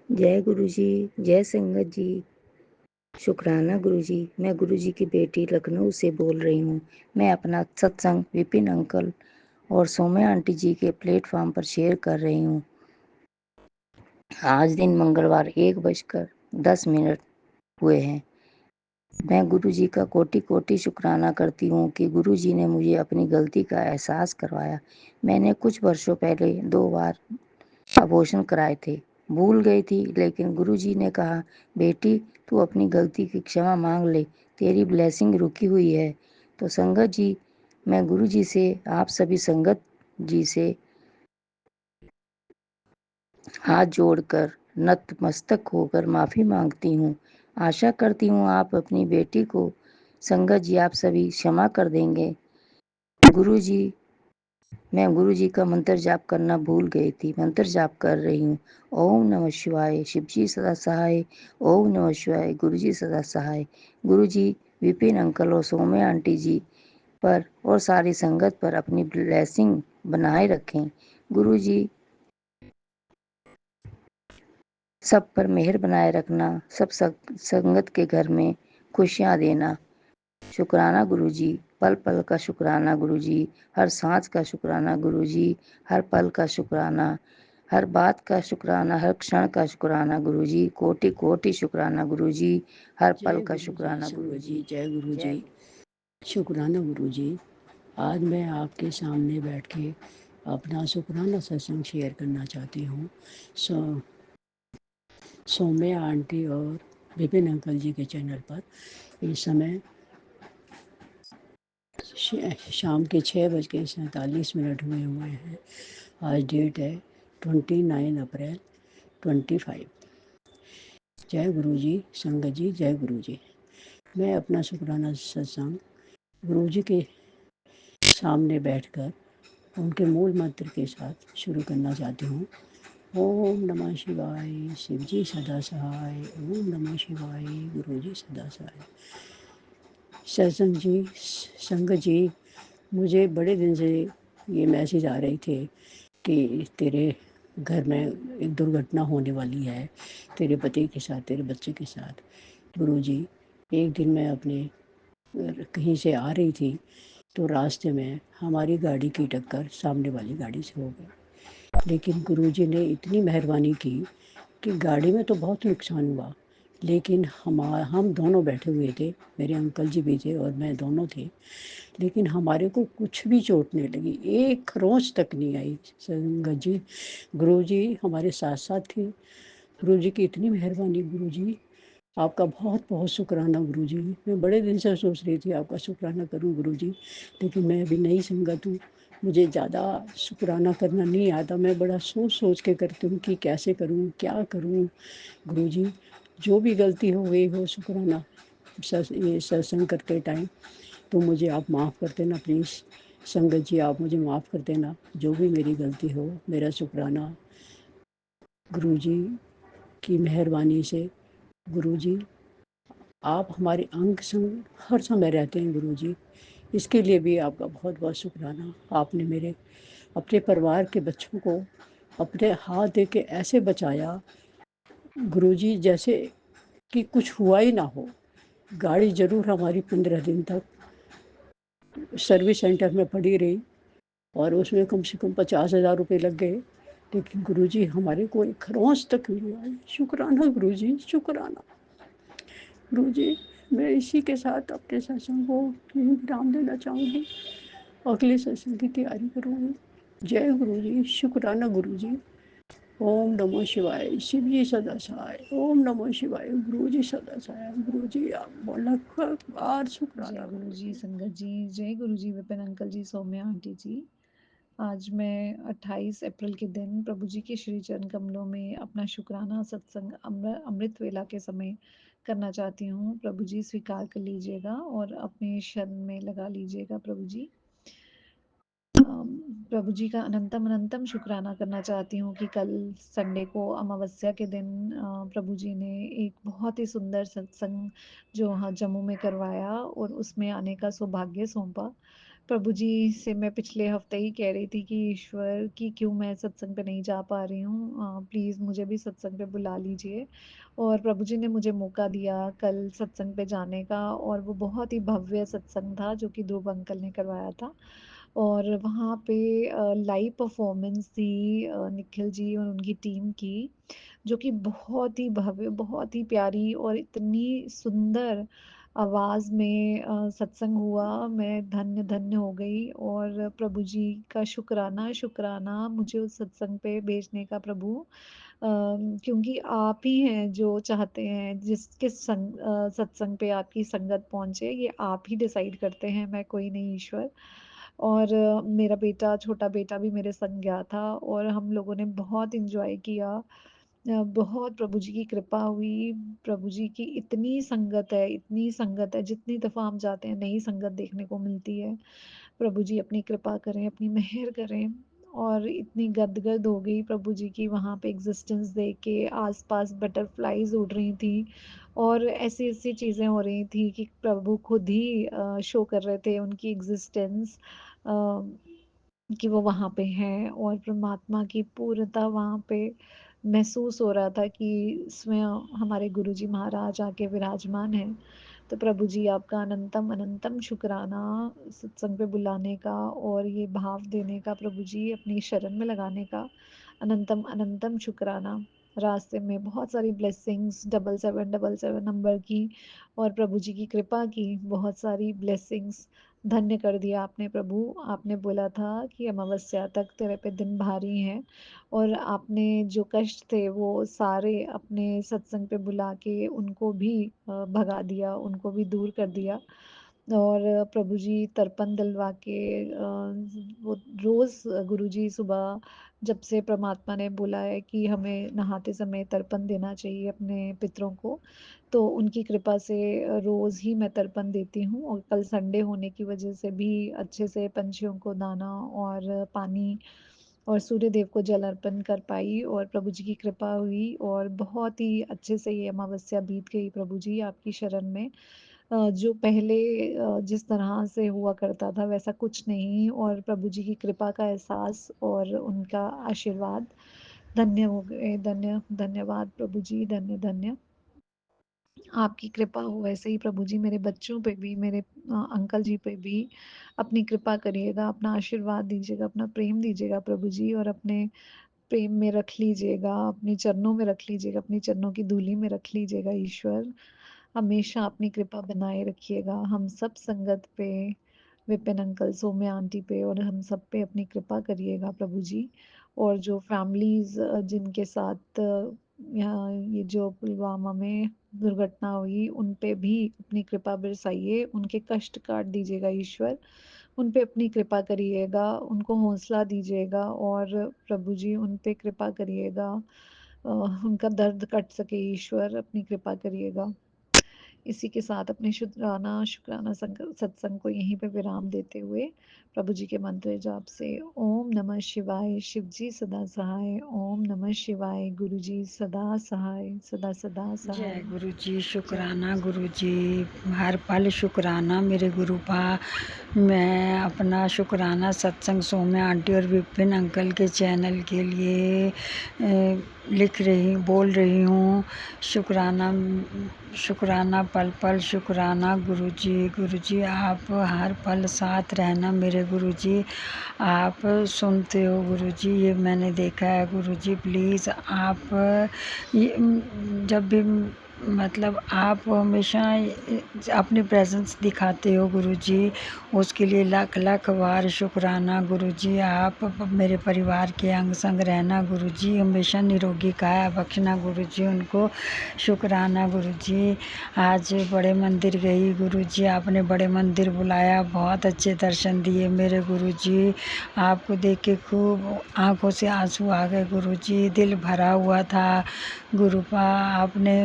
जय गुरु जी, जय संगत जी, शुक्राना गुरु जी। मैं गुरु जी की बेटी लखनऊ से बोल रही हूँ। मैं अपना सत्संग विपिन अंकल और सौम्या आंटी जी के प्लेटफॉर्म पर शेयर कर रही हूँ। आज दिन मंगलवार 1:10 हुए हैं। मैं गुरु जी का कोटि कोटि शुक्राना करती हूँ कि गुरु जी ने मुझे अपनी गलती का एहसास करवाया। मैंने कुछ वर्षों पहले 2 बार अबॉर्शन कराए थे। भूल गई थी, लेकिन गुरुजी ने कहा, बेटी तू अपनी गलती की क्षमा मांग ले, तेरी ब्लेसिंग रुकी हुई है। तो संगत जी, मैं गुरुजी से, आप सभी संगत जी से हाथ जोड़कर नतमस्तक होकर माफ़ी मांगती हूँ। आशा करती हूँ आप अपनी बेटी को, संगत जी, आप सभी क्षमा कर देंगे। गुरुजी, मैं गुरु जी का मंत्र जाप करना भूल गई थी। मंत्र जाप कर रही हूँ। ओम नमः शिवाय, शिव जी सदा सहाय। ओम नमः शिवाय, गुरु जी सदा सहाय। गुरु जी विपिन अंकल और सौम्या आंटी जी पर और सारी संगत पर अपनी ब्लेसिंग बनाए रखें। गुरु जी सब पर मेहर बनाए रखना, सब संगत के घर में खुशियाँ देना। शुक्राना गुरुजी, पल पल का शुक्राना गुरुजी, हर सांस का शुक्राना गुरुजी, हर पल का शुक्राना, हर बात का शुक्राना, हर क्षण का शुक्राना गुरुजी, कोटि कोटि शुक्राना गुरुजी, हर पल का शुक्राना गुरुजी। जय गुरु जी, शुक्राना गुरु जी। आज मैं आपके सामने बैठ के अपना शुक्राना सत्संग शेयर करना चाहती हूँ। सौम्या आंटी और विपिन अंकल जी के चैनल पर इस समय शाम के 6:47 हुए हैं। आज डेट है 29 अप्रैल 25। जय गुरु जी, संगत जी, जय गुरु जी। मैं अपना शुक्राना सत्संग गुरु जी के सामने बैठकर उनके मूल मंत्र के साथ शुरू करना चाहती हूँ। ओम नमः शिवाय, शिव जी सदा सहाय। ओम नमः शिवाय, गुरु जी सदा सहाय। सत्संग जी, संगत जी, मुझे बड़े दिन से ये मैसेज आ रहे थे कि तेरे घर में एक दुर्घटना होने वाली है, तेरे पति के साथ, तेरे बच्चे के साथ। गुरु जी, एक दिन मैं अपने कहीं से आ रही थी तो रास्ते में हमारी गाड़ी की टक्कर सामने वाली गाड़ी से हो गई। लेकिन गुरुजी ने इतनी मेहरबानी की कि गाड़ी में तो बहुत नुकसान हुआ, लेकिन हम दोनों बैठे हुए थे, मेरे अंकल जी भी थे और मैं दोनों थे, लेकिन हमारे को कुछ भी चोट नहीं लगी, एक खरोंच तक नहीं आई। संगत जी, गुरु जी हमारे साथ साथ थे। गुरु जी की इतनी मेहरबानी। गुरु जी आपका बहुत बहुत शुक्राना गुरु जी। मैं बड़े दिन से सोच रही थी आपका शुक्राना करूं गुरु जी, लेकिन मैं अभी नई संगत हूँ, मुझे ज़्यादा शुक्राना करना नहीं आता। मैं बड़ा सोच सोच के करती हूँ कि कैसे करूँ, क्या करूँ। गुरु जी, जो भी गलती हो गई हो शुक्राना ये सत्संग करते टाइम, तो मुझे आप माफ़ कर देना प्लीज़। संगत जी, आप मुझे माफ़ कर देना, जो भी मेरी गलती हो। मेरा शुक्राना गुरु जी की मेहरबानी से। गुरु जी, आप हमारे अंग संग हर समय रहते हैं गुरु जी, इसके लिए भी आपका बहुत बहुत शुक्राना। आपने मेरे अपने परिवार के बच्चों को अपने हाथ दे के ऐसे बचाया गुरु जी, जैसे कि कुछ हुआ ही ना हो। गाड़ी ज़रूर हमारी 15 दिन तक सर्विस सेंटर में पड़ी रही और उसमें कम से कम 50,000 रुपये लग गए, लेकिन गुरु जी हमारे को एक खरोंच तक नहीं आई। शुक्राना गुरु जी, शुक्राना। गुरु जी, मैं इसी के साथ अपने सत्संग को विराम देना चाहूँगी, अगले सत्संग की तैयारी करूँगी। जय गुरु जी, शुक्राना गुरु जी। ओम नमः शिवाय, शिव जी सदा सहाय। ओम नमः शिवाय, गुरु जी सदा सहाय। गुरु जी आप लख बार शुक्राना। जय गुरु जी, संगत जी, जय गुरु जी, विपिन अंकल जी, सौम्या आंटी जी। आज मैं 28 अप्रैल के दिन प्रभु जी के श्री चरण कमलों में अपना शुक्राना सत्संग अमृत वेला के समय करना चाहती हूँ। प्रभु जी स्वीकार कर लीजिएगा और अपने शरण में लगा लीजिएगा। प्रभु जी, प्रभु जी का अनंतम अनंतम शुक्राना करना चाहती हूँ कि कल संडे को अमावस्या के दिन प्रभु जी ने एक बहुत ही सुंदर सत्संग जो वहाँ जम्मू में करवाया और उसमें आने का सौभाग्य सौंपा। प्रभु जी से मैं पिछले हफ्ते ही कह रही थी कि ईश्वर कि क्यों मैं सत्संग पे नहीं जा पा रही हूँ, प्लीज़ मुझे भी सत्संग पे बुला लीजिए। और प्रभु जी ने मुझे मौका दिया कल सत्संग पे जाने का, और वो बहुत ही भव्य सत्संग था जो कि ध्रुव अंकल ने करवाया था। और वहाँ पे लाइव परफॉर्मेंस थी निखिल जी और उनकी टीम की, जो कि बहुत ही भव्य, बहुत ही प्यारी और इतनी सुंदर आवाज़ में सत्संग हुआ। मैं धन्य-धन्य हो गई, और प्रभु जी का शुक्राना, शुक्राना मुझे उस सत्संग पे भेजने का प्रभु, क्योंकि आप ही हैं जो चाहते हैं सत्संग पे आपकी संगत पहुँचे, ये आप ही डिसाइड करते हैं, मैं कोई नहीं ईश्वर। और मेरा बेटा, छोटा बेटा भी मेरे संग गया था, और हम लोगों ने बहुत एन्जॉय किया। बहुत प्रभु जी की कृपा हुई, प्रभु जी की इतनी संगत है, जितनी दफ़ा हम जाते हैं नई संगत देखने को मिलती है। प्रभु जी अपनी कृपा करें, अपनी मेहर करें। और इतनी गदगद हो गई प्रभु जी की वहाँ पे एग्ज़िस्टेंस देख के, आस-पास बटरफ्लाइज़ उड़ रही थी, और ऐसी-ऐसी चीज़ें हो रही थी कि प्रभु खुद ही शो कर रहे थे उनकी एग्ज़िस्टेंस, अ, कि वो वहाँ पे हैं, और परमात्मा की पूर्णता वहाँ पे महसूस हो रहा था कि स्वयं हमारे गुरुजी महाराज आके विराजमान हैं। तो प्रभु जी आपका अनंतम अनंतम शुक्राना सत्संग पे बुलाने का, और ये भाव देने का, प्रभु जी अपनी शरण में लगाने का अनंतम अनंतम शुक्राना। रास्ते में बहुत सारी ब्लेसिंग्स 7777 नंबर की और प्रभु जी की कृपा की बहुत सारी ब्लेसिंग्स, धन्य कर दिया आपने प्रभु। आपने बोला था कि अमावस्या तक तेरे पे दिन भारी हैं, और आपने जो कष्ट थे वो सारे अपने सत्संग पे बुला के उनको भी भगा दिया, उनको भी दूर कर दिया। और प्रभु जी तर्पण दिलवा के वो रोज़ गुरुजी सुबह जब से परमात्मा ने बोला है कि हमें नहाते समय तर्पण देना चाहिए अपने पितरों को, तो उनकी कृपा से रोज़ ही मैं तर्पण देती हूँ, और कल संडे होने की वजह से भी अच्छे से पंछियों को दाना और पानी और सूर्य देव को जल अर्पण कर पाई, और प्रभु जी की कृपा हुई, और बहुत ही अच्छे से ये अमावस्या बीत गई प्रभु जी आपकी शरण में। जो पहले जिस तरह से हुआ करता था वैसा कुछ नहीं, और प्रभु जी की कृपा का एहसास और उनका आशीर्वाद, धन्य हो गए, धन्यवाद प्रभु जी, धन्य आपकी कृपा हो वैसे ही प्रभु जी मेरे बच्चों पे भी, मेरे अंकल जी पे भी अपनी कृपा करिएगा, अपना आशीर्वाद दीजिएगा, अपना प्रेम दीजिएगा प्रभु जी, और अपने प्रेम में रख लीजिएगा, अपने चरणों में रख लीजिएगा, अपनी चरणों की धूली में रख लीजिएगा ईश्वर। हमेशा अपनी कृपा बनाए रखिएगा हम सब संगत पे, विपिन अंकल, सौम्या आंटी पे, और हम सब पे अपनी कृपा करिएगा प्रभु जी। और जो फैमिलीज़ जिनके साथ यहाँ ये जो पुलवामा में दुर्घटना हुई, उन पे भी अपनी कृपा बरसाइए, उनके कष्ट काट दीजिएगा ईश्वर, उन पे अपनी कृपा करिएगा, उनको हौसला दीजिएगा, और प्रभु जी उन पे कृपा करिएगा, उनका दर्द कट सके ईश्वर, अपनी कृपा करिएगा। इसी के साथ अपने शुक्राना सत्संग को यहीं पे विराम देते हुए प्रभु जी के मंत्र जाप से ओम नमः शिवाय, शिव जी सदा सहाय, ओम नमः शिवाय, गुरु जी सदा सहाय, सदा सदा जय सहाय। गुरु जी, जय शुक्राना गुरु जी, हर पल शुक्राना मेरे गुरु पा। मैं अपना शुक्राना सत्संग सौम्या आंटी और विपिन अंकल के चैनल के लिए बोल रही हूँ। शुक्राना, शुक्राना पल पल शुक्राना गुरु जी आप हर पल साथ रहना मेरे गुरु जी, आप सुनते हो गुरु जी, ये मैंने देखा है गुरु जी, प्लीज़ आप ये जब भी मतलब आप हमेशा अपनी प्रेजेंस दिखाते हो गुरु जी, उसके लिए लाख लाख बार शुक्राना गुरु जी। आप मेरे परिवार के अंग संग रहना गुरु जी, हमेशा निरोगी काया बख्शना गुरु जी उनको, शुक्राना गुरु जी। आज बड़े मंदिर गई गुरु जी, आपने बड़े मंदिर बुलाया, बहुत अच्छे दर्शन दिए मेरे गुरु जी, आपको देख के खूब आंखों से आंसू आ गए गुरु जी, दिल भरा हुआ था गुरुपा। आपने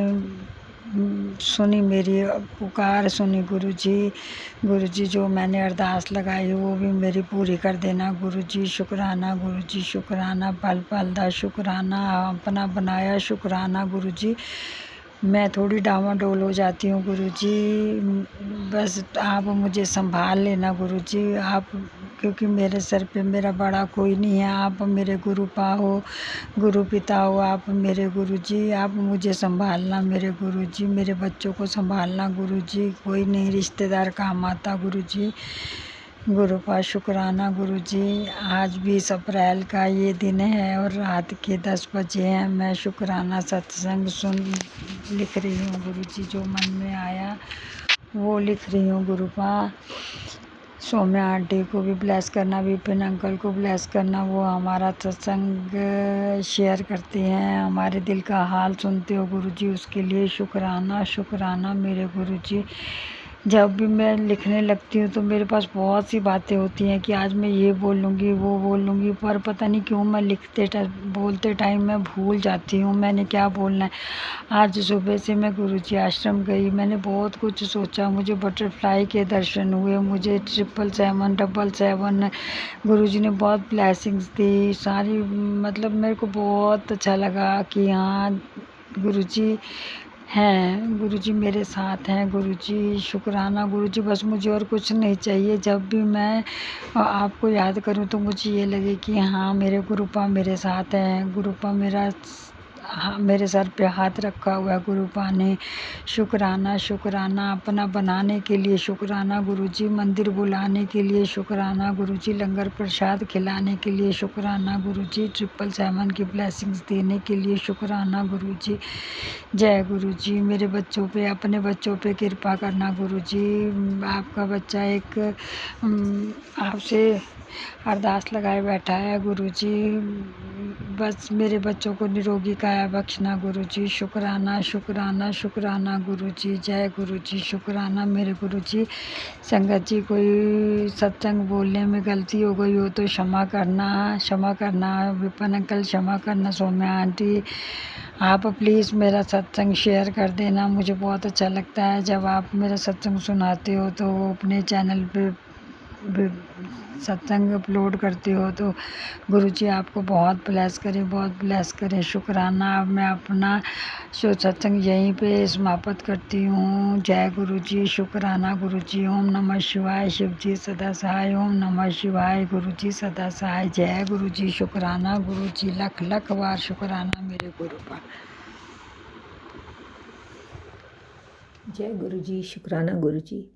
सुनी मेरी पुकार, सुनी गुरु जी जो मैंने अरदास लगाई वो भी मेरी पूरी कर देना गुरु जी, शुक्राना गुरु जी, शुक्राना पल पल दा शुक्राना, अपना बनाया शुक्राना गुरु जी। मैं थोड़ी डामाडोल हो जाती हूँ गुरुजी। बस आप मुझे संभाल लेना गुरुजी। आप, क्योंकि मेरे सर पे मेरा बड़ा कोई नहीं है। आप मेरे गुरुपा हो, गुरु पिता हो आप मेरे गुरुजी। आप मुझे संभालना मेरे गुरुजी, मेरे बच्चों को संभालना गुरुजी। कोई नहीं रिश्तेदार काम आता गुरुजी। गुरु का शुक्राना गुरुजी। आज 20 अप्रैल का ये दिन है और रात के 10 बजे हैं। मैं शुक्राना सत्संग लिख रही हूँ गुरुजी। जो मन में आया वो लिख रही हूँ गुरुपा। सौम्या आंटी को भी ब्लेस करना, विपिन अंकल को ब्लेस करना। वो हमारा सत्संग शेयर करते हैं, हमारे दिल का हाल सुनते हो गुरुजी। उसके लिए शुक्राना शुक्राना मेरे गुरुजी। जब भी मैं लिखने लगती हूँ तो मेरे पास बहुत सी बातें होती हैं कि आज मैं ये बोलूँगी वो बोलूँगी, पर पता नहीं क्यों मैं बोलते टाइम मैं भूल जाती हूँ मैंने क्या बोलना है। आज सुबह से मैं गुरुजी आश्रम गई, मैंने बहुत कुछ सोचा। मुझे बटरफ्लाई के दर्शन हुए, मुझे 777 गुरुजी ने बहुत ब्लेसिंग्स दी सारी। मतलब मेरे को बहुत अच्छा लगा कि हाँ गुरुजी हैं, गुरुजी मेरे साथ हैं गुरुजी। शुक्राना गुरुजी। बस मुझे और कुछ नहीं चाहिए। जब भी मैं आपको याद करूं तो मुझे ये लगे कि हाँ मेरे गुरुपा मेरे साथ हैं। गुरुपा मेरे सर पे हाथ रखा हुआ है गुरुपा ने। शुक्राना शुक्राना। अपना बनाने के लिए शुक्राना गुरुजी। मंदिर बुलाने के लिए शुक्राना गुरुजी। लंगर प्रसाद खिलाने के लिए शुक्राना गुरुजी। 777 की ब्लेसिंग्स देने के लिए शुक्राना गुरुजी। जय गुरुजी। मेरे बच्चों पे, अपने बच्चों पे कृपा करना गुरुजी। आपका बच्चा एक आपसे अरदास लगाए बैठा है गुरुजी। बस मेरे बच्चों को निरोगी काया बख्शना गुरुजी। शुक्राना शुक्राना शुक्राना गुरुजी। जय गुरुजी। शुक्राना मेरे गुरुजी। संगत जी कोई सत्संग बोलने में गलती हो गई हो तो क्षमा करना। विपिन अंकल क्षमा करना। सौम्या आंटी आप प्लीज़ मेरा सत्संग शेयर कर देना। मुझे बहुत अच्छा लगता है जब आप मेरा सत्संग सुनाते हो तो अपने चैनल पे सत्संग अपलोड करते हो तो गुरुजी आपको बहुत ब्लेस करें, बहुत ब्लेस करें। शुक्राना। अब मैं अपना सत्संग यहीं पे समाप्त करती हूँ। जय गुरुजी। शुक्राना गुरुजी। ओम नमः शिवाय। शिव जी सदा सहाय। ओम नमः शिवाय। गुरुजी सदा सहाय। जय गुरुजी। शुक्राना गुरुजी। लख लख बार शुक्राना मेरे गुरु पर। जय गुरुजी। शुक्राना गुरुजी।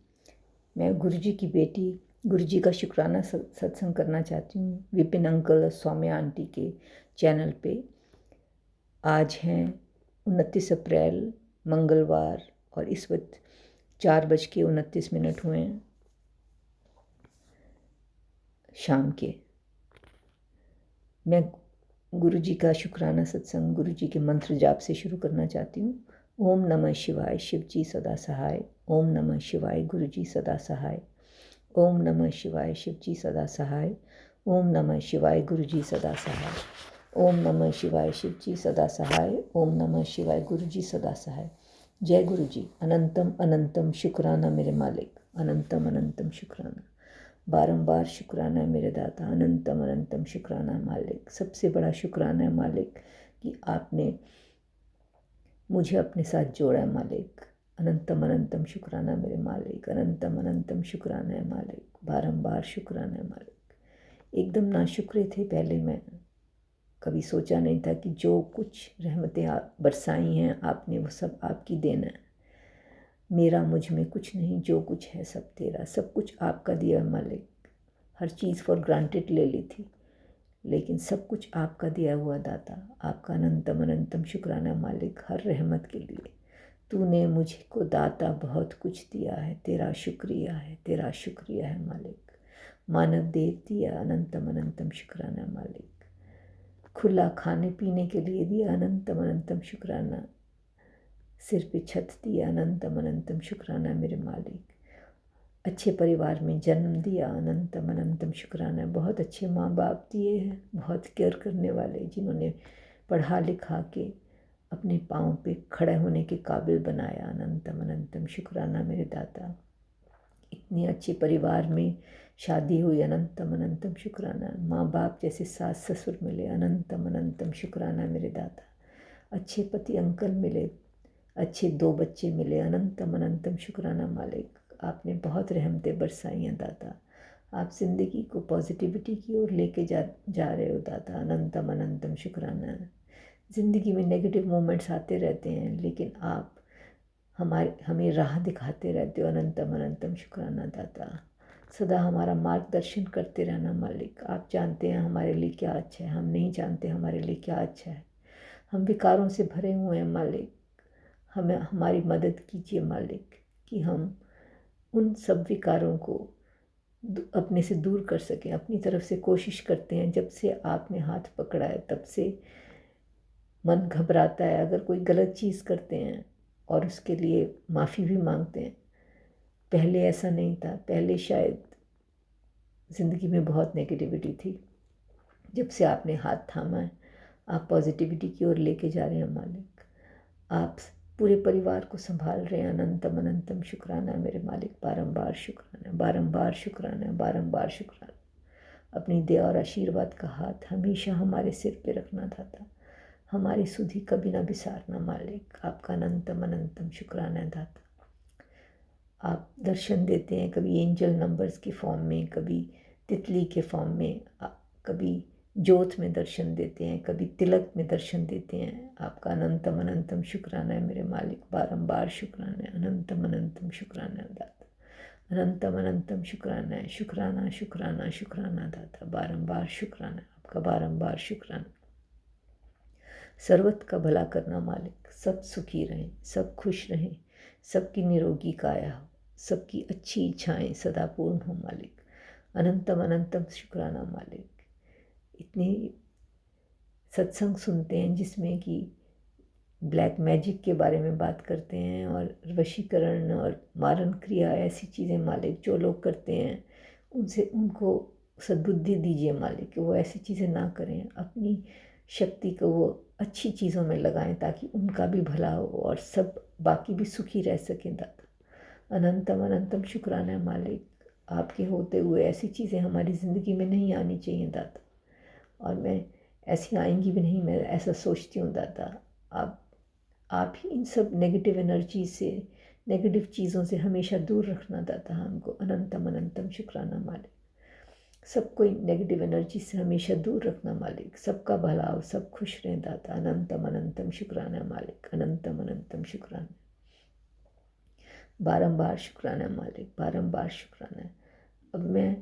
मैं गुरुजी की बेटी गुरुजी का शुक्राना सत्संग करना चाहती हूँ विपिन अंकल और सौम्या आंटी के चैनल पे। आज हैं 29 अप्रैल मंगलवार और इस वक्त 4:29 हुए हैं शाम के। मैं गुरुजी का शुक्राना सत्संग गुरुजी के मंत्र जाप से शुरू करना चाहती हूँ। ओम नमः शिवाय। शिव जी सदा सहाय। ओम नमः शिवाय। गुरुजी सदा सहाय। ओम नमः शिवाय। शिव जी सदा सहाय। ओम नमः शिवाय। गुरुजी सदा सहाय। ओम नमः शिवाय। शिव जी सदा सहाय। ओम नमः शिवाय। गुरुजी सदा सहाय। जय गुरुजी। अनंतम अनंतम शुक्राना मेरे मालिक। अनंतम अनंतम शुक्राना। बारंबार शुक्राना है मेरे दाता। अनंतम अनंतम शुक्राना मालिक। सबसे बड़ा शुक्राना है मालिक कि आपने मुझे अपने साथ जोड़ा है मालिक। अनंतम अनंतम शुक्राना मेरे मालिक। अनंतम अनंतम शुक्राना है मालिक। बारंबार शुक्राना है मालिक। एकदम नाशुक्रे थे पहले मैं। कभी सोचा नहीं था कि जो कुछ रहमतें आप बरसाई हैं आपने वो सब आपकी देन है। मेरा मुझ में कुछ नहीं, जो कुछ है सब तेरा। सब कुछ आपका दिया है मालिक। हर चीज़ फॉर ग्रांटेड ले ली थी, लेकिन सब कुछ आपका दिया हुआ दाता। आपका अनंतम अनंतम शुक्राना मालिक हर रहमत के लिए। तूने मुझको दाता बहुत कुछ दिया है, तेरा शुक्रिया है, तेरा शुक्रिया है मालिक। मानव देह दिया, अनंतम अनंतम शुक्राना मालिक। खुला खाने पीने के लिए दिया, अनंतम अनंतम शुक्राना। सिर पे छत दिया, अनंतम अनंतम शुक्राना मेरे मालिक। अच्छे परिवार में जन्म दिया, अनंतम अनंतम शुक्राना। बहुत अच्छे माँ बाप दिए हैं, बहुत केयर करने वाले, जिन्होंने पढ़ा लिखा के अपने पाँव पे खड़े होने के काबिल बनाया, अनंतम अनंतम शुक्राना मेरे दाता। इतने अच्छे परिवार में शादी हुई, अनंतम अनंतम शुक्राना। माँ बाप जैसे सास ससुर मिले, अनंतम अनंतम शुक्राना मेरे दाता। अच्छे पति अंकल मिले, अच्छे 2 बच्चे मिले, अनंतम अनंतम शुक्राना मालिक। आपने बहुत रहमतें बरसाई हैं दाता। आप ज़िंदगी को पॉजिटिविटी की ओर लेके जा रहे हो दाता, अनंतम अनंतम शुक्राना। ज़िंदगी में नेगेटिव मोमेंट्स आते रहते हैं, लेकिन आप हमें राह दिखाते रहते हो, अनंतम अनंतम शुक्राना दाता। सदा हमारा मार्गदर्शन करते रहना मालिक। आप जानते हैं हमारे लिए क्या अच्छा है, हम नहीं जानते हमारे लिए क्या अच्छा है। हम विकारों से भरे हुए हैं मालिक, हमें हमारी मदद कीजिए मालिक कि हम उन सब विकारों को अपने से दूर कर सकें। अपनी तरफ से कोशिश करते हैं, जब से आपने हाथ पकड़ा है तब से मन घबराता है। अगर कोई गलत चीज़ करते हैं और उसके लिए माफ़ी भी मांगते हैं। पहले ऐसा नहीं था, पहले शायद ज़िंदगी में बहुत नेगेटिविटी थी। जब से आपने हाथ थामा है, आप पॉजिटिविटी की ओर लेके जा रहे हैं मालिक। आप पूरे परिवार को संभाल रहे हैं, अनंतम अनंतम शुक्राना मेरे मालिक। बारंबार शुक्राना, बारंबार शुक्राना, बारंबार शुक्राना। अपनी दया और आशीर्वाद का हाथ हमेशा हमारे सिर पे रखना दाता। हमारी सुधि कभी ना बिसारना मालिक। आपका अनंतम अनंतम शुक्राना है दाता। आप दर्शन देते हैं, कभी एंजल नंबर्स के फॉर्म में, कभी तितली के फॉर्म में, कभी ज्योत में दर्शन देते हैं, कभी तिलक में दर्शन देते हैं। आपका अनंतम अनंतम शुक्राना है मेरे मालिक। बारंबार शुक्राना है, अनंतम अनंतम शुक्राना है दाता। अनंतम अनंतम शुक्राना है, शुक्राना शुक्राना शुक्राना दाता। बारंबार शुक्राना, आपका बारंबार शुक्राना। सर्वत का भला करना मालिक। सब सुखी रहें, सब खुश रहें, सबकी निरोगी काया हो, सबकी अच्छी इच्छाएं सदा पूर्ण हो मालिक। अनंतम अनंतम शुक्राना मालिक। इतने सत्संग सुनते हैं जिसमें कि ब्लैक मैजिक के बारे में बात करते हैं और वशीकरण और मारण क्रिया, ऐसी चीज़ें मालिक जो लोग करते हैं उनको सद्बुद्धि दीजिए मालिक कि वो ऐसी चीज़ें ना करें। अपनी शक्ति को वो अच्छी चीज़ों में लगाएं ताकि उनका भी भला हो और सब बाकी भी सुखी रह सकें दाता। अनंतम अनंतम शुक्राना है मालिक। आपके होते हुए ऐसी चीज़ें हमारी ज़िंदगी में नहीं आनी चाहिए दाता, और मैं ऐसी आएंगी भी नहीं, मैं ऐसा सोचती हूँ दाता। आप ही इन सब नेगेटिव एनर्जी से, नेगेटिव चीज़ों से हमेशा दूर रखना दाता हमको। अनंतम अनंतम शुक्राना मालिक। सबको नेगेटिव एनर्जी से हमेशा दूर रखना मालिक। सबका भला हो, सब खुश रहें दाता। अनंतम अनंतम शुक्राना मालिक। अनंतम अनंतम शुक्राना, बारंबार शुक्राना मालिक, बारंबार शुक्राना। अब मैं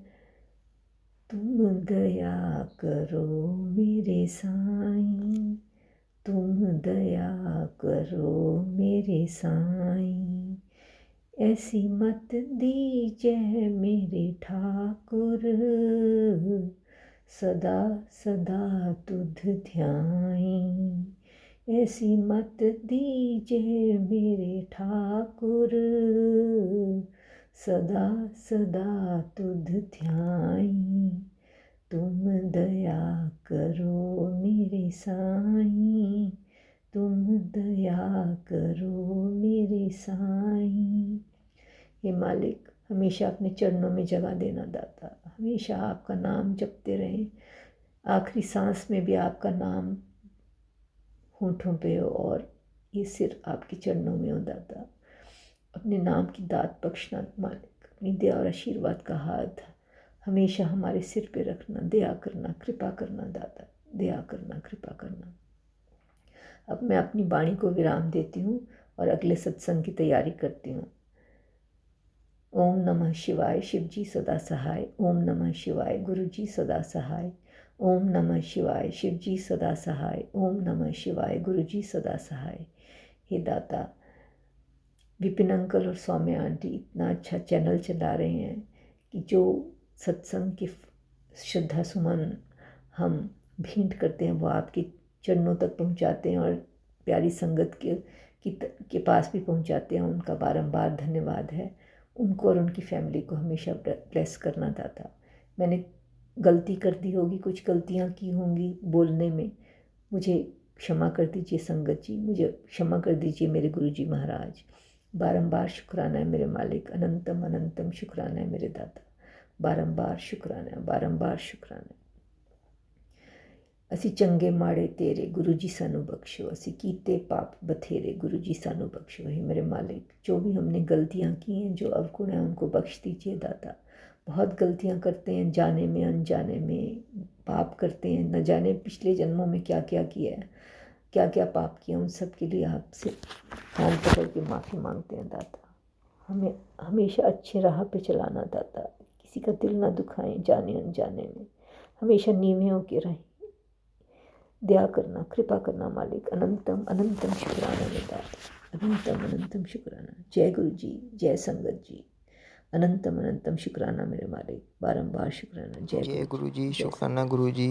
तुम दया करो मेरे साईं, तुम दया करो मेरे साईं, ऐसी मत दीजिए मेरे ठाकुर, सदा सदा तुध ध्याईं। ऐसी मत दीजिए मेरे ठाकुर, सदा सदा तुध ध्याईं। तुम दया करो मेरे साईं, तुम दया करो मेरे साईं। हे मालिक, हमेशा अपने चरणों में जगह देना दाता। हमेशा आपका नाम जपते रहें, आखिरी सांस में भी आपका नाम होठों पे हो और ये सिर आपके चरणों में हो दाता। अपने नाम की दात बख्शना मालिक। अपनी दया और आशीर्वाद का हाथ हमेशा हमारे सिर पे रखना। दया करना, कृपा करना दाता, दया करना, कृपा करना। अब मैं अपनी वाणी को विराम देती हूँ और अगले सत्संग की तैयारी करती हूँ। ओम नमः शिवाय, शिव जी सदा सहाय। ओम नमः शिवाय, गुरु जी सदा सहाय। ओम नमः शिवाय, शिव जी सदा सहाय। ओम नमः शिवाय, गुरु जी सदा सहाय। हे दाता, विपिन अंकल और सौम्या आंटी इतना अच्छा चैनल चला रहे हैं कि जो सत्संग के श्रद्धा सुमन हम भेंट करते हैं वो आपके चरणों तक पहुंचाते हैं और प्यारी संगत के पास भी पहुंचाते हैं। उनका बारंबार धन्यवाद है। उनको और उनकी फैमिली को हमेशा ब्लेस करना दाता। मैंने गलती कर दी होगी, कुछ गलतियां की होंगी बोलने में, मुझे क्षमा कर दीजिए संगत जी, मुझे क्षमा कर दीजिए मेरे गुरु जी महाराज। बारंबार शुक्राना है मेरे मालिक। अनंतम अनंतम शुक्राना है मेरे दाता। बारंबार शुक्राना, बारंबार शुक्राना। ਅਸੀਂ ਚੰਗੇ माड़े तेरे गुरु जी सानू बख्शो, असी कीते पाप बथेरे गुरु जी सानू बख्शो। हे मेरे मालिक, जो भी हमने गलतियाँ की हैं, जो अवगुण हैं, उनको बख्श दीजिए दाता। बहुत गलतियाँ करते हैं, जाने में अनजाने में पाप करते हैं, न जाने पिछले जन्मों में क्या क्या किया है, क्या क्या पाप किया, उन सब के लिए आपसे हाथ पकड़ के माफ़ी मांगते हैं दाता। हमें हमेशा अच्छे राह पे चलाना दाता, किसी का दिल ना दुखाएं जाने अनजाने में, हमेशा नीवे होके रहें। दया करना, कृपा करना मालिक। अनंतम अनंतम शुक्राना मेरे दाता, अनंतम अनंतम शुक्राना। जय गुरु जी, जय संगत जी, अनंतम अनंतम शुक्राना मेरे मालिक, बारंबार शुक्राना। जय गुरु जी, शुक्राना गुरु जी।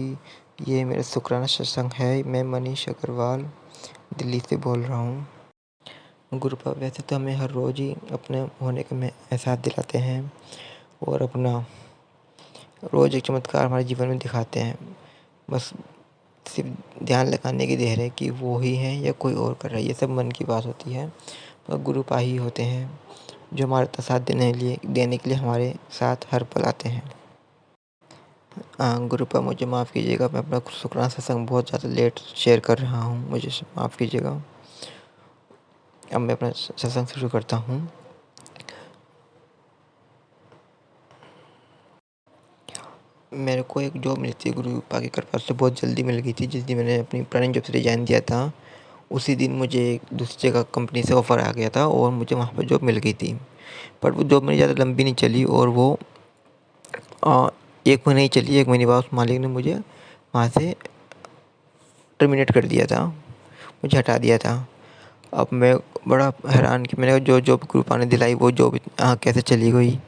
ये मेरा शुक्राना सत्संग है। मैं मनीष अग्रवाल दिल्ली से बोल रहा हूँ। गुरुपा वैसे तो हमें हर रोज़ ही अपने होने का एहसास दिलाते हैं और अपना रोज़ एक चमत्कार हमारे जीवन में दिखाते हैं। बस सिर्फ ध्यान लगाने की देर है कि वो ही है या कोई और कर रहा है, ये सब मन की बात होती है। पर गुरुपा ही होते हैं जो हमारा साथ देने के लिए हमारे साथ हर पल आते हैं। गुरुपा मुझे माफ़ कीजिएगा, मैं अपना शुक्राना सत्संग बहुत ज़्यादा लेट शेयर कर रहा हूँ, मुझे माफ़ कीजिएगा। अब मैं अपना सत्संग शुरू करता हूँ। मेरे को एक जॉब मिली थी, गुरुपा की कृपा से बहुत जल्दी मिल गई थी। जिस दिन मैंने अपनी पुरानी जॉब से रिजाइन दिया था, उसी दिन मुझे एक दूसरी जगह कंपनी से ऑफ़र आ गया था और मुझे वहाँ पर जॉब मिल गई थी। पर वो जॉब मेरी ज़्यादा लंबी नहीं चली और वो 1 महीने ही चली। 1 महीने बाद उस मालिक ने मुझे वहाँ से टर्मिनेट कर दिया था, मुझे हटा दिया था। अब मैं बड़ा हैरान कि मैंने जो जॉब गुरुपा ने दिलाई वो जॉब कैसे चली गई।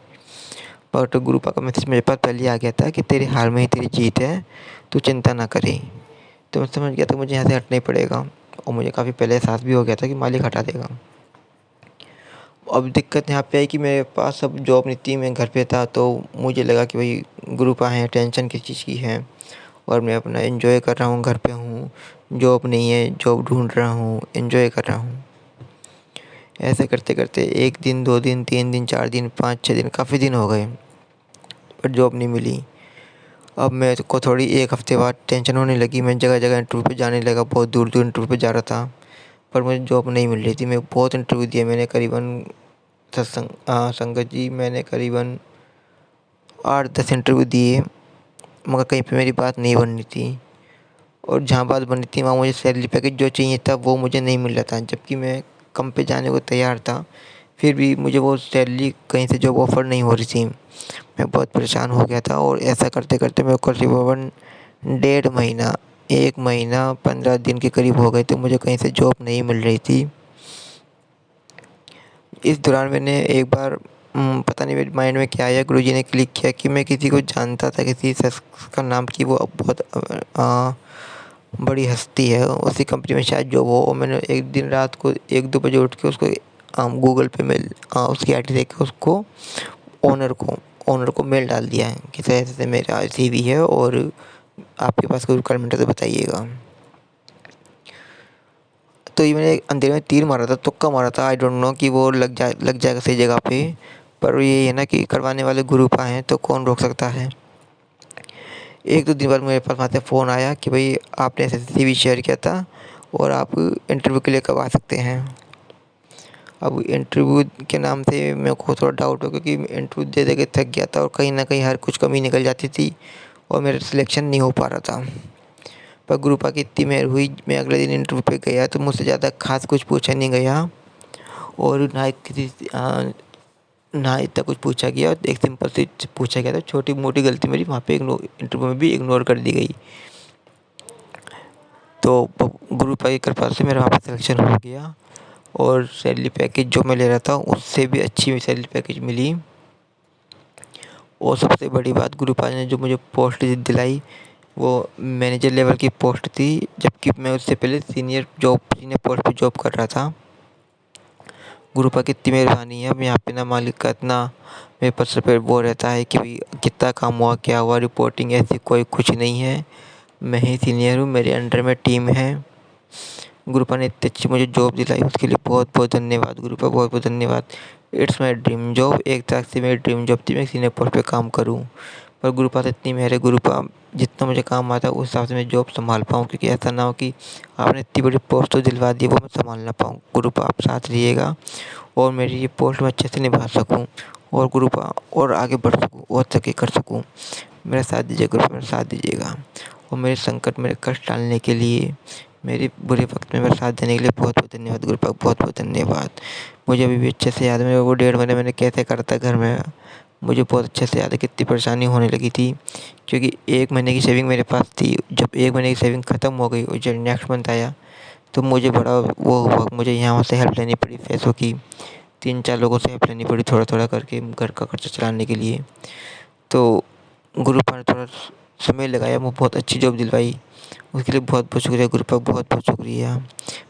पर गुरुपा का मैसेज मेरे पास पहले आ गया था कि तेरे हार में ही तेरी जीत है, तू चिंता ना करे। तो मैं समझ गया था मुझे यहाँ से हटना ही पड़ेगा और मुझे काफ़ी पहले एहसास भी हो गया था कि मालिक हटा देगा। अब दिक्कत यहाँ पे आई कि मेरे पास अब जॉब नहीं थी, मैं घर पे था, तो मुझे लगा कि भाई गुरुपा हैं, टेंशन किस चीज़ की है और मैं अपना एंजॉय कर रहा हूँ, घर पे हूँ, जॉब नहीं है, जॉब ढूंढ रहा हूँ, एंजॉय कर रहा हूँ। ऐसे करते करते 1 दिन, 2 दिन, 3 दिन, 4 दिन, 5-6 दिन, काफ़ी दिन हो गए पर जॉब नहीं मिली। अब मेरे को थोड़ी 1 हफ़्ते बाद टेंशन होने लगी। मैं जगह जगह इंटरव्यू पे जाने लगा, बहुत दूर दूर इंटरव्यू पे जा रहा था पर मुझे जॉब नहीं मिल रही थी। मैं बहुत इंटरव्यू दिए, मैंने करीबन संगत जी, मैंने करीबन 8-10 इंटरव्यू दिए, मगर कहीं पे मेरी बात नहीं बन रही थी और जहाँ बात बनी थी वहाँ मुझे सैलरी पैकेज जो चाहिए था वो मुझे नहीं मिल रहा था। जबकि मैं कम पे जाने को तैयार था, फिर भी मुझे वो सैलरी कहीं से जॉब ऑफ़र नहीं हो रही थी। मैं बहुत परेशान हो गया था और ऐसा करते करते मेरे को करीबन 1.5 महीना, 1 महीना 15 दिन के करीब हो गए थे, मुझे कहीं से जॉब नहीं मिल रही थी। इस दौरान मैंने एक बार पता नहीं मेरे माइंड में क्या आया, गुरुजी ने क्लिक किया कि मैं किसी को जानता था, किसी शख्स का नाम कि वो बहुत बड़ी हस्ती है, उसी कंपनी में शायद जॉब हो। और मैंने एक दिन रात को 1-2 बजे उठ के उसको गूगल पे मेल उसकी आईडी देख के उसको ओनर को मेल डाल दिया है कि ऐसे मेरा CV है और आपके पास कोई रिक्वायरमेंट है तो बताइएगा। तो ये मैंने अंधेरे में तीर मारा था, तुक्का मारा था, आई डोंट नो कि वो लग जाएगा सही जगह पे। पर ये है ना कि करवाने वाले गुरुपा हैं तो कौन रोक सकता है। 1-2 दिन बाद मेरे पास वहाँ से फ़ोन आया कि भाई आपने ऐसे CV शेयर किया था और आप इंटरव्यू के लिए कब आ सकते हैं। अब इंटरव्यू के नाम से मेरे को थोड़ा डाउट हो, क्योंकि इंटरव्यू दे दे के थक गया था और कहीं ना कहीं हर कुछ कमी निकल जाती थी और मेरा सिलेक्शन नहीं हो पा रहा था। पर गुरुपा की इतनी मेहर हुई, मैं अगले दिन इंटरव्यू पे गया तो मुझसे ज़्यादा खास कुछ पूछा नहीं गया और ना इतना कुछ पूछा गया। एक सिंपल सी पूछा गया था, छोटी मोटी गलती मेरी वहाँ पे इंटरव्यू में भी इग्नोर कर दी गई। तो गुरुपा की कृपा से मेरा वहाँ पर सिलेक्शन हो गया और सैलरी पैकेज जो मैं ले रहा था उससे भी अच्छी सैलरी पैकेज मिली। और सबसे बड़ी बात, गुरुपा ने जो मुझे पोस्ट दिलाई वो मैनेजर लेवल की पोस्ट थी, जबकि मैं उससे पहले सीनियर पोस्ट पे जॉब कर रहा था। गुरुपा की इतनी मेहरबानी है। अब यहाँ पे ना मालिक का इतना मेरे पास पे वो रहता है कि भाई कितना काम हुआ, क्या हुआ, रिपोर्टिंग ऐसी कोई कुछ नहीं है। मैं ही सीनियर हूँ, मेरे अंडर में टीम है। गुरुपा ने इतनी अच्छी मुझे जॉब दिलाई, उसके लिए बहुत बहुत धन्यवाद गुरुपा, बहुत बहुत धन्यवाद। इट्स माई ड्रीम जॉब, एक तरह से मेरी ड्रीम जॉब थी मैं सीनियर पोस्ट पे काम करूँ, और गुरुपा से इतनी मेहर है, गुरुपा जितना मुझे काम आता है उस हिसाब से मैं जॉब संभाल पाऊँ, क्योंकि ऐसा ना हो कि आपने इतनी बड़ी पोस्ट तो दिलवा दी वो मैं संभाल ना पाऊँ। गुरुपा आप साथ रहिएगा और मेरी ये पोस्ट मैं अच्छे से निभा सकूँ और गुरुपा और आगे बढ़ सकूँ और तरक्की कर सकूँ। मेरा साथ दीजिए गुरुपा, मेरा साथ दीजिएगा और मेरे संकट, मेरे कष्ट टालने के लिए, मेरे बुरे वक्त में मेरा साथ देने के लिए बहुत बहुत धन्यवाद गुरुपा, बहुत बहुत धन्यवाद। मुझे अभी भी अच्छे से याद है मेरे वो 1.5 महीने मैंने कैसे करा था घर में, मुझे बहुत अच्छे से याद है कितनी परेशानी होने लगी थी, क्योंकि 1 महीने की सेविंग मेरे पास थी। जब 1 महीने की सेविंग ख़त्म हो गई और जब नेक्स्ट मंथ आया तो मुझे बड़ा वो हुआ, मुझे यहाँ से हेल्प लेनी पड़ी पैसों की, 3-4 लोगों से हेल्प लेनी पड़ी थोड़ा थोड़ा करके घर का खर्चा चलाने के लिए। तो गुरुपा ने थोड़ा समय लगाया, वो बहुत अच्छी जॉब दिलवाई, उसके लिए बहुत बहुत शुक्रिया गुरुपा, बहुत बहुत शुक्रिया।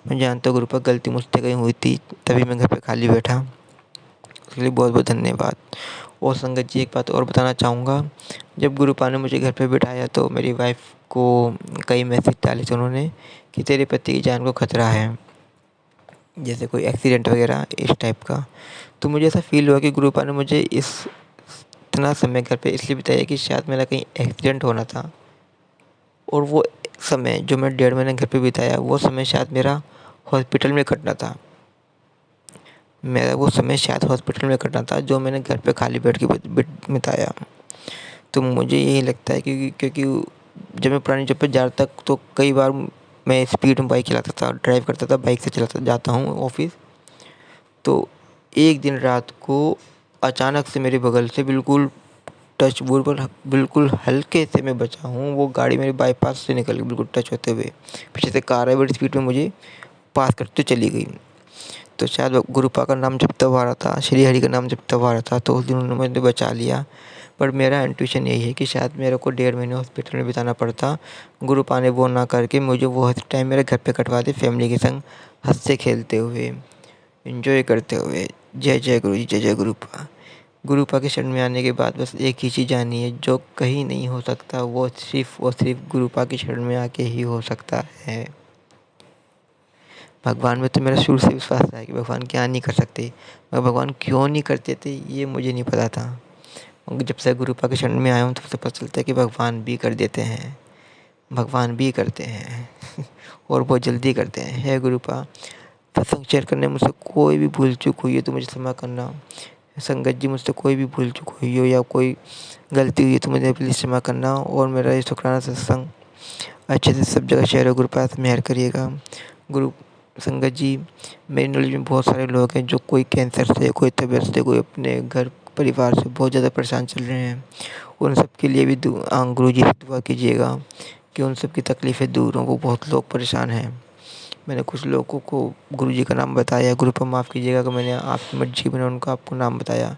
मैं जानता हूँ गुरुपा गलती मुझसे कहीं हुई थी, तभी मैं घर पे खाली बैठा, उसके लिए बहुत बहुत धन्यवाद। और संगत जी एक बात और बताना चाहूँगा, जब गुरुपा ने मुझे घर पे बिठाया तो मेरी वाइफ़ को कई मैसेज डाले थे उन्होंने कि तेरे पति की जान को खतरा है, जैसे कोई एक्सीडेंट वगैरह इस टाइप का। तो मुझे ऐसा फ़ील हुआ कि गुरुपा ने मुझे इतना समय घर पे इसलिए बिताया कि शायद मेरा कहीं एक्सीडेंट होना था, और वो समय जो मैं 1.5 महीने घर पे बिताया वो समय शायद मेरा हॉस्पिटल में कटना था। मेरा वो समय शायद हॉस्पिटल में कटना था जो मैंने घर पे खाली बैठ के बिताया। तो मुझे यही लगता है क्योंकि जब मैं पुरानी जॉब पे जा रहा था तो कई बार मैं स्पीड में बाइक चलाता था, ड्राइव करता था, बाइक से चलाता जाता हूँ ऑफिस। तो एक दिन रात को अचानक से मेरे बगल से बिल्कुल टच वुड पर बिल्कुल हल्के से मैं बचा हूँ, वो गाड़ी मेरे बाईपास से निकल गई बिल्कुल टच होते हुए। पीछे से कार है, बड़ी स्पीड में मुझे पास करते चली गई। तो शायद गुरुपा का नाम जपता हुआ आ रहा था, श्री हरि का नाम जपता हुआ आ रहा था, तो उस दिन उन्होंने मुझे बचा लिया। पर मेरा इंट्यूशन यही है कि शायद मेरे को 1.5 महीने हॉस्पिटल में बिताना पड़ता, गुरुपा ने वो ना करके मुझे वो टाइम मेरे घर पे कटवा दे, फैमिली के संग हँसते खेलते हुए, एंजॉय करते हुए। जय जय गुरु जी, जय जय गुरुपा। गुरुपा के शरण में आने के बाद बस एक ही चीज़ जानी है, जो कहीं नहीं हो सकता वो सिर्फ़ और सिर्फ गुरुपा के शरण में आके ही हो सकता है। भगवान में तो मेरा शुरू से विश्वास था कि भगवान क्या नहीं कर सकते, मगर भगवान क्यों नहीं करते थे ये मुझे नहीं पता था। और जब से गुरुपा के शरण में आया हूँ तब से पता चलता है कि भगवान भी कर देते हैं, भगवान भी करते हैं और बहुत जल्दी करते हैं। हे गुरुपा, सत्संग शेयर करने में मुझसे कोई भी भूल चूक हुई है तो मुझे क्षमा करना। संगत जी, मुझसे कोई भी भूल चूक हुई हो या कोई गलती हुई है तो मुझे प्लीज़ क्षमा करना, और मेरा ये शुक्राना सत्संग अच्छे से सब जगह शेयर हो, गुरुपा से मेहर करिएगा। गुरु संगत जी, मेरी नॉलेज में बहुत सारे लोग हैं जो कोई कैंसर से, कोई तबीयत से, कोई अपने घर परिवार से बहुत ज़्यादा परेशान चल रहे हैं। उन सब के लिए भी गुरु जी से दुआ कीजिएगा कि उन सब की तकलीफ़ें दूर हों, वो बहुत लोग परेशान हैं। मैंने कुछ लोगों को गुरु जी का नाम बताया, गुरुपा माफ़ कीजिएगा कि मैंने आपकी मर्ज़ी मैंने उनका आपको नाम बताया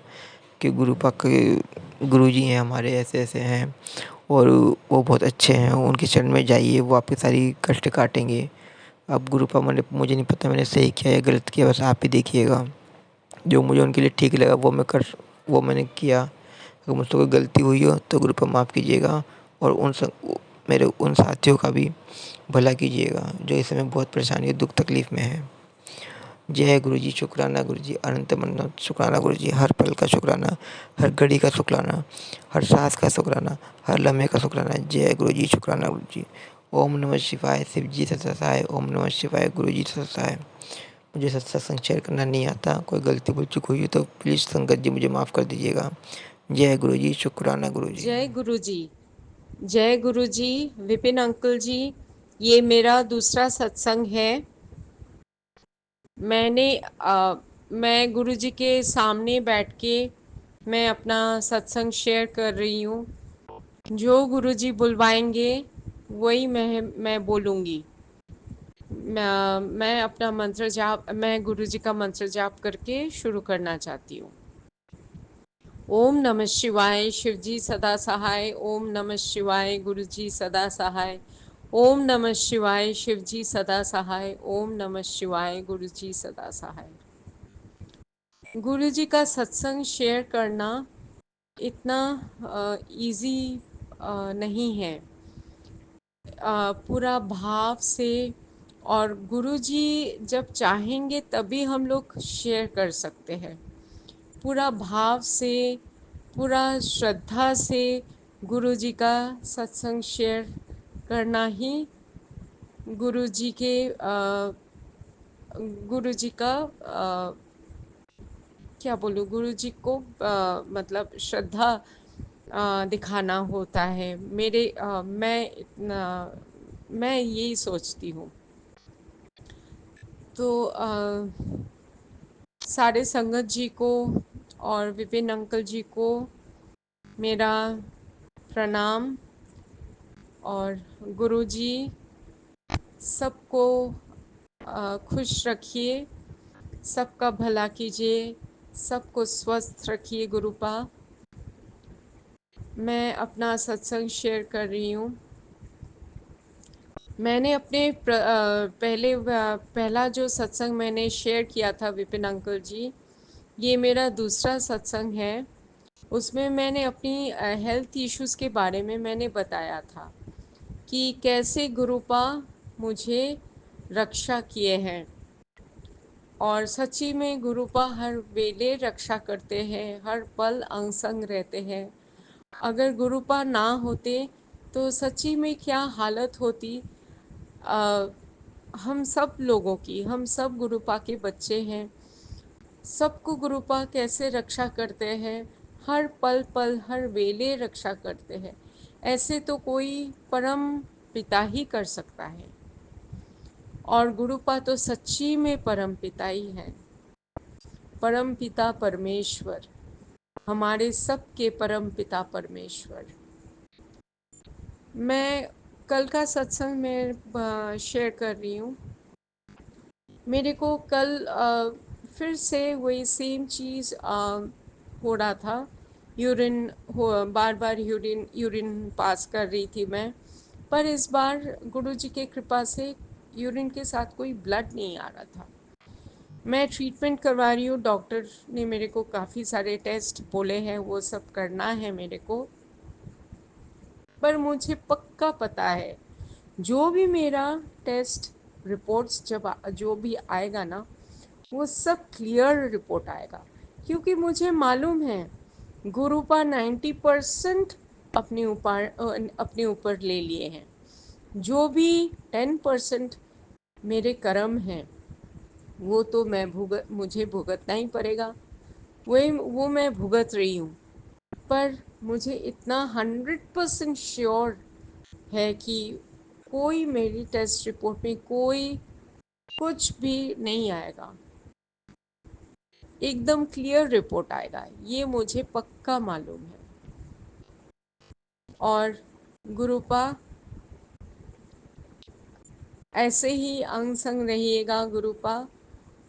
कि गुरुपा के गुरु जी हैं हमारे, ऐसे ऐसे हैं और वो बहुत अच्छे हैं, उनके शरण में जाइए, वो आपकी सारी कष्ट काटेंगे। अब गुरुपा मुझे नहीं पता मैंने सही किया या गलत किया, बस आप ही देखिएगा। जो मुझे उनके लिए ठीक लगा वो मैंने किया। अगर मुझसे कोई गलती हुई हो तो गुरुपा माफ़ कीजिएगा और मेरे उन साथियों का भी भला कीजिएगा जो इस समय बहुत परेशानी दुख तकलीफ़ में है। जय गुरु जी, शुक्राना गुरु जी, अनंत मन्नत शुक्राना गुरु जी, हर पल का शुक्राना, हर घड़ी का शुक्राना, हर सांस का शुक्राना, हर लम्हे का शुक्राना। जय गुरु जी, शुक्राना गुरु जी। ओम नमः शिवाय, शिव जी सदा सहाय। ओम नमः शिवाय, गुरु जी सदा सहाय। मुझे सत्संग शेयर करना नहीं आता, कोई गलती भूल चूक हुई है तो प्लीज़ संगत जी मुझे माफ़ कर दीजिएगा। जय गुरु जी, शुक्राना गुरु जी। जय गुरु जी, जय गुरु जी। विपिन अंकल जी, ये मेरा दूसरा सत्संग है। मैं गुरु जी के सामने बैठ के मैं अपना सत्संग शेयर कर रही हूँ। जो गुरु जी बुलवाएंगे वही मैं बोलूँगी। मैं अपना मंत्र जाप, मैं गुरु जी का मंत्र जाप करके शुरू करना चाहती हूँ। ओम नमः शिवाय, शिव जी सदा सहाय। ओम नमः शिवाय, गुरु जी सदा सहाय। ओम नमः शिवाय, शिव जी सदा सहाय। ओम नमः शिवाय, गुरु जी सदा सहाय। गुरु जी का सत्संग शेयर करना इतना इजी नहीं है। पूरा भाव से, और गुरु जी जब चाहेंगे तभी हम लोग शेयर कर सकते हैं। पूरा भाव से, पूरा श्रद्धा से, गुरु जी का सत्संग शेयर करना ही गुरु जी के गुरु जी का क्या बोलूँ, गुरु जी को मतलब श्रद्धा दिखाना होता है। मैं यही सोचती हूँ। तो सारे संगत जी को और विपिन अंकल जी को मेरा प्रणाम। और गुरु जी सबको खुश रखिए, सबका भला कीजिए, सबको स्वस्थ रखिए गुरुपा। मैं अपना सत्संग शेयर कर रही हूँ। मैंने अपने पहला जो सत्संग मैंने शेयर किया था विपिन अंकल जी, ये मेरा दूसरा सत्संग है। उसमें मैंने अपनी हेल्थ इश्यूज़ के बारे में मैंने बताया था कि कैसे गुरुपा मुझे रक्षा किए हैं। और सच्ची में गुरुपा हर वेले रक्षा करते हैं, हर पल अंग संग रहते हैं। अगर गुरुपा ना होते तो सच्ची में क्या हालत होती हम सब लोगों की। हम सब गुरुपा के बच्चे हैं, सबको गुरुपा कैसे रक्षा करते हैं, हर पल पल हर वेले रक्षा करते हैं। ऐसे तो कोई परम पिता ही कर सकता है, और गुरुपा तो सच्ची में परम पिता ही हैं। परम पिता परमेश्वर, हमारे सबके परम पिता परमेश्वर। मैं कल का सत्संग में शेयर कर रही हूँ। मेरे को कल फिर से वही सेम चीज़ हो रहा था। बार बार यूरिन पास कर रही थी मैं, पर इस बार गुरु जी के कृपा से यूरिन के साथ कोई ब्लड नहीं आ रहा था। मैं ट्रीटमेंट करवा रही हूँ, डॉक्टर ने मेरे को काफ़ी सारे टेस्ट बोले हैं, वो सब करना है मेरे को। पर मुझे पक्का पता है जो भी मेरा टेस्ट रिपोर्ट्स जो भी आएगा ना, वो सब क्लियर रिपोर्ट आएगा। क्योंकि मुझे मालूम है गुरुपा 90% अपने ऊपर ले लिए हैं। जो भी 10% मेरे कर्म हैं वो तो मुझे भुगतना ही पड़ेगा। वो मैं भुगत रही हूँ। पर मुझे इतना 100% श्योर है कि कोई मेरी टेस्ट रिपोर्ट में कोई कुछ भी नहीं आएगा, एकदम क्लियर रिपोर्ट आएगा, ये मुझे पक्का मालूम है। और गुरुपा ऐसे ही अंग संग रहिएगा गुरुपा,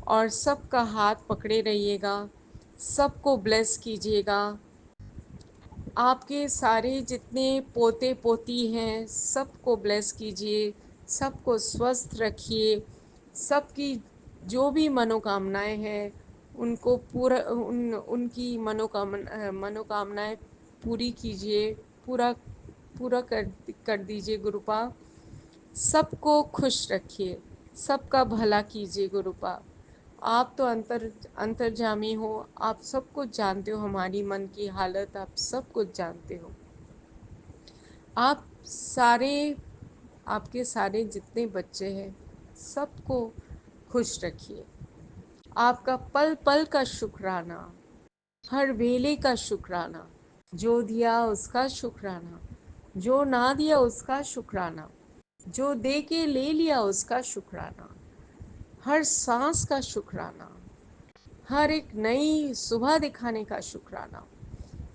और सबका हाथ पकड़े रहिएगा, सबको ब्लेस कीजिएगा। आपके सारे जितने पोते पोती हैं सबको ब्लेस कीजिए, सबको स्वस्थ रखिए, सबकी जो भी मनोकामनाएं हैं उनको उनकी मनोकामनाएं पूरी कीजिए, पूरा पूरा कर दीजिए गुरुपा। सबको खुश रखिए, सबका भला कीजिए गुरुपा। आप तो अंतर्जामी हो, आप सब कुछ जानते हो, हमारी मन की हालत आप सब कुछ जानते हो। आप सारे आपके सारे जितने बच्चे हैं सबको खुश रखिए। आपका पल पल का शुक्राना, हर वेले का शुक्राना, जो दिया उसका शुक्राना, जो ना दिया उसका शुक्राना, जो दे के ले लिया उसका शुक्राना, हर सांस का शुक्राना, हर एक नई सुबह दिखाने का शुक्राना,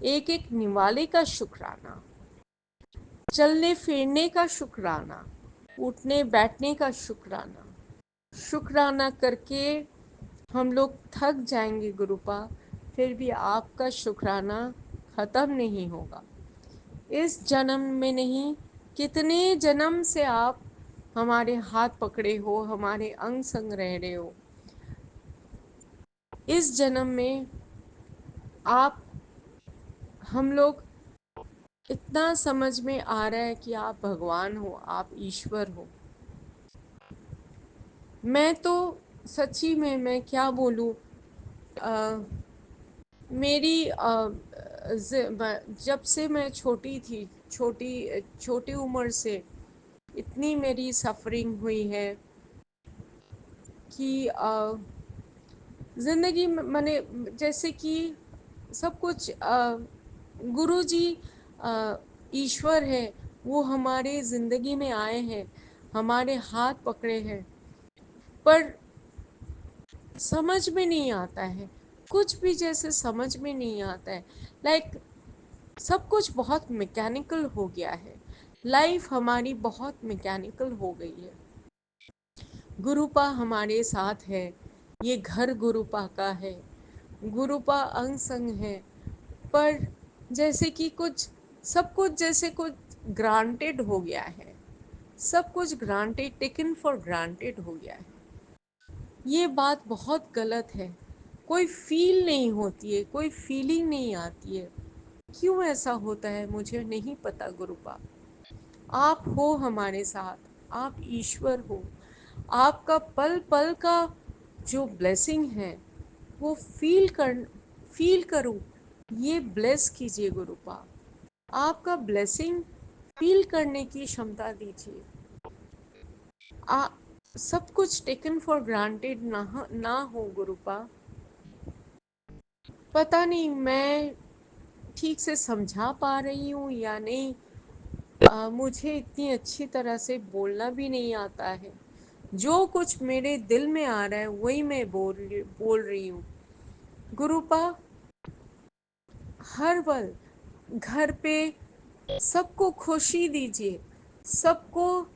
एक एक निवाले का शुक्राना, चलने फिरने का शुक्राना, उठने बैठने का शुक्राना। शुक्राना करके हम लोग थक जाएंगे गुरुपा, फिर भी आपका शुक्राना ख़त्म नहीं होगा। इस जन्म में नहीं, कितने जन्म से आप हमारे हाथ पकड़े हो, हमारे अंग संग रह रहे हो। इस जन्म में आप हम लोग इतना समझ में आ रहा है कि आप भगवान हो, आप ईश्वर हो। मैं तो सच्ची में मैं क्या बोलूँ, मेरी जब से मैं छोटी थी, छोटी उम्र से इतनी मेरी सफरिंग हुई है कि ज़िंदगी में मैंने जैसे कि सब कुछ गुरु जी ईश्वर है, वो हमारे ज़िंदगी में आए हैं, हमारे हाथ पकड़े हैं, पर समझ में नहीं आता है कुछ भी, जैसे समझ में नहीं आता है। लाइक सब कुछ बहुत मैकेनिकल हो गया है, लाइफ हमारी बहुत मैकेनिकल हो गई है। गुरुपा हमारे साथ है, ये घर गुरुपा का है, गुरुपा अंग संग है, पर जैसे कि कुछ सब कुछ जैसे कुछ ग्रांटेड हो गया है, सब कुछ ग्रांटेड, टेकन फॉर ग्रांटेड हो गया है। ये बात बहुत गलत है, कोई फील नहीं होती है, कोई फीलिंग नहीं आती है। क्यों ऐसा होता है मुझे नहीं पता गुरुपा। आप हो हमारे साथ, आप ईश्वर हो, आपका पल पल का जो ब्लेसिंग है वो फील करूं, ये ब्लेस कीजिए गुरुपा। आपका ब्लेसिंग फील करने की क्षमता दीजिए। सब कुछ टेकन फॉर ग्रांटेड ना हो गुरुपा। पता नहीं मैं ठीक से समझा पा रही हूँ या नहीं, मुझे इतनी अच्छी तरह से बोलना भी नहीं आता है। जो कुछ मेरे दिल में आ रहा है वही मैं बोल रही हूँ गुरुपा। हर पल घर पे सबको खुशी दीजिए, सबको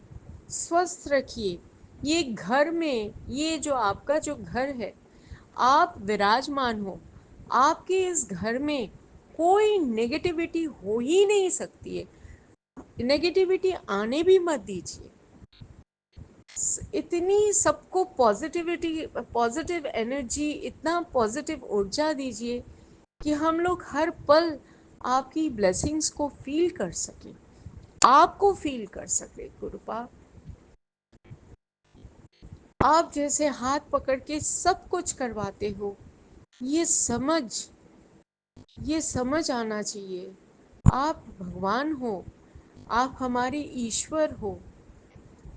स्वस्थ रखिए। ये घर में, ये जो आपका जो घर है, आप विराजमान हो, आपके इस घर में कोई नेगेटिविटी हो ही नहीं सकती है, नेगेटिविटी आने भी मत दीजिए। इतनी सबको पॉजिटिविटी, पॉजिटिव एनर्जी, इतना पॉजिटिव ऊर्जा दीजिए कि हम लोग हर पल आपकी ब्लेसिंग्स को फील कर सकें, आपको फील कर सके गुरुपा। आप जैसे हाथ पकड़ के सब कुछ करवाते हो, ये समझ आना चाहिए। आप भगवान हो, आप हमारे ईश्वर हो।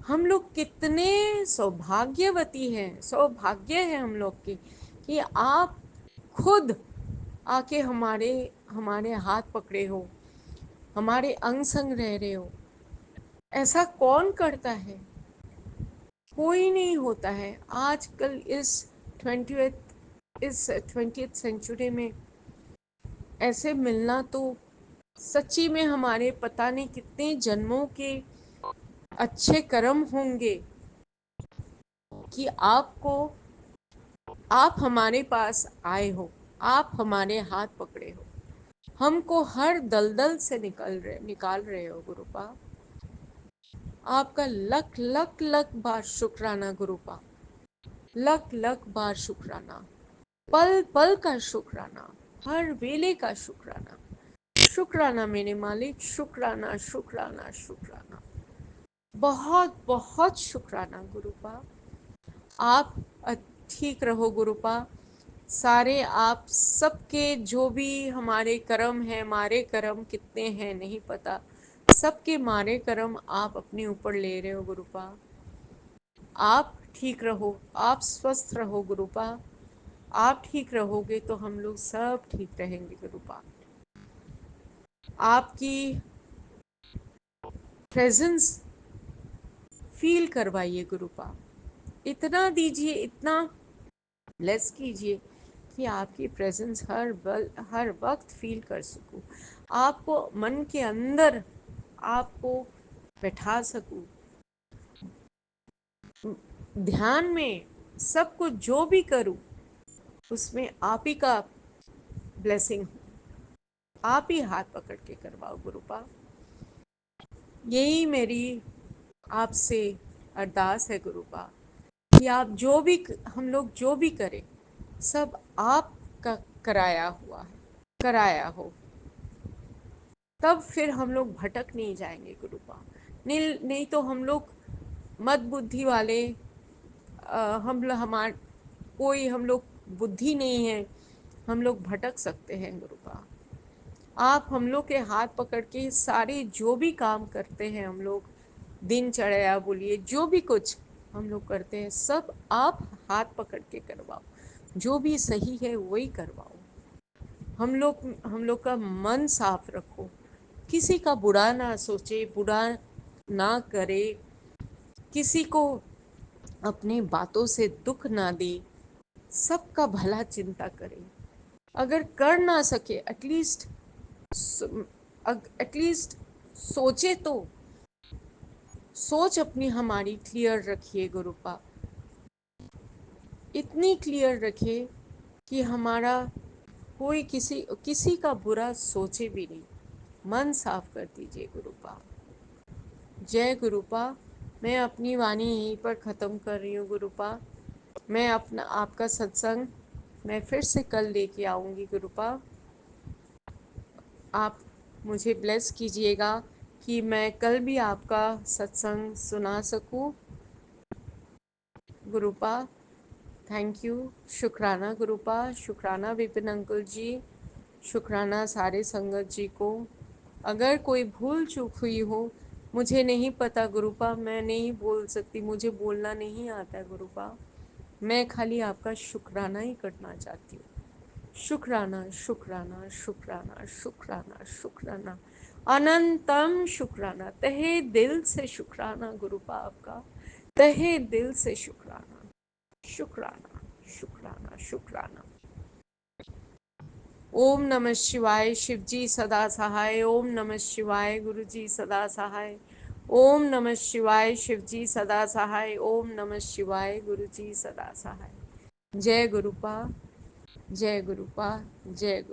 हम लोग कितने सौभाग्यवती हैं, सौभाग्य है हम लोग की कि आप खुद आके हमारे हमारे हाथ पकड़े हो, हमारे अंग संग रह रहे हो। ऐसा कौन करता है? कोई नहीं होता है। आजकल इस 20th सेंचुरी में ऐसे मिलना तो सच्ची में हमारे पता नहीं कितने जन्मों के अच्छे कर्म होंगे कि आप हमारे पास आए हो, आप हमारे हाथ पकड़े हो, हमको हर दलदल से निकाल रहे हो गुरुपा। आपका लख लख लख बार शुक्राना गुरुपा, लख लख बार शुक्राना, पल पल का शुक्राना, हर वेले का शुक्राना। शुक्राना मेरे मालिक, शुक्राना शुक्राना शुक्राना, बहुत बहुत शुक्राना गुरुपा। आप ठीक रहो गुरुपा। सारे आप सबके जो भी हमारे कर्म हैं, मारे कर्म कितने हैं नहीं पता, सबके मारे कर्म आप अपने ऊपर ले रहे हो गुरुपा। आप ठीक रहो, आप स्वस्थ रहो गुरुपा। आप ठीक रहोगे तो हम लोग सब ठीक रहेंगे गुरुपा। आपकी प्रेजेंस फील करवाइए गुरुपा, इतना दीजिए, इतना ब्लेस कीजिए कि आपकी प्रेजेंस हर वक्त फील कर सकूं, आपको मन के अंदर आपको बैठा सकूं। ध्यान में सब कुछ जो भी करूं उसमें आप ही का ब्लेसिंग, आप ही हाथ पकड़ के करवाओ गुरुपा। यही मेरी आपसे अरदास है गुरुपा कि आप जो भी, हम लोग जो भी करें सब आपका कराया हो, तब फिर हम लोग भटक नहीं जाएंगे गुरुपा। नहीं तो हम लोग मद बुद्धि वाले, हम लोग बुद्धि नहीं है, हम लोग भटक सकते हैं गुरुपा। आप हम लोग के हाथ पकड़ के सारे जो भी काम करते हैं हम लोग, दिनचर्या बोलिए, जो भी कुछ हम लोग करते हैं सब आप हाथ पकड़ के करवाओ, जो भी सही है वही करवाओ। हम लोग का मन साफ रखो, किसी का बुरा ना सोचे, बुरा ना करे, किसी को अपनी बातों से दुख ना दे, सबका भला चिंता करे। अगर कर ना सके एटलीस्ट सोचे तो सोच अपनी हमारी क्लियर रखिए गुरुपा, इतनी क्लियर रखिए कि हमारा कोई किसी का बुरा सोचे भी नहीं। मन साफ कर दीजिए गुरुपा। जय गुरुपा। मैं अपनी वाणी यहीं पर ख़त्म कर रही हूँ गुरुपा। मैं अपना आपका सत्संग मैं फिर से कल लेके आऊँगी गुरुपा। आप मुझे ब्लेस कीजिएगा कि मैं कल भी आपका सत्संग सुना सकूं गुरुपा। Thank you. शुक्राना गुरुपा, शुक्राना विपिन अंकल जी, शुक्राना सारे संगत जी को। अगर कोई भूल चूक हुई हो, मुझे नहीं पता गुरुपा, मैं नहीं बोल सकती, मुझे बोलना नहीं आता है गुरुपा। मैं खाली आपका शुक्राना ही करना चाहती हूँ। शुक्राना शुक्राना शुक्राना शुक्राना शुक्राना, अनंतम शुक्राना, तहे दिल से शुक्राना गुरुपा आपका, तहे दिल से शुक्राना शुक्राना शुक्राना शुक्राना। ओम नमः शिवाय, शिवजी सदा सहाय। ओम नमः शिवाय, गुरुजी सदा सहाय। ओम नमः शिवाय, शिवजी सदा सहाय। ओम नमः शिवाय, गुरुजी सदा सहाय। जय गुरुपा, जय गुरुपा, जय गुरु।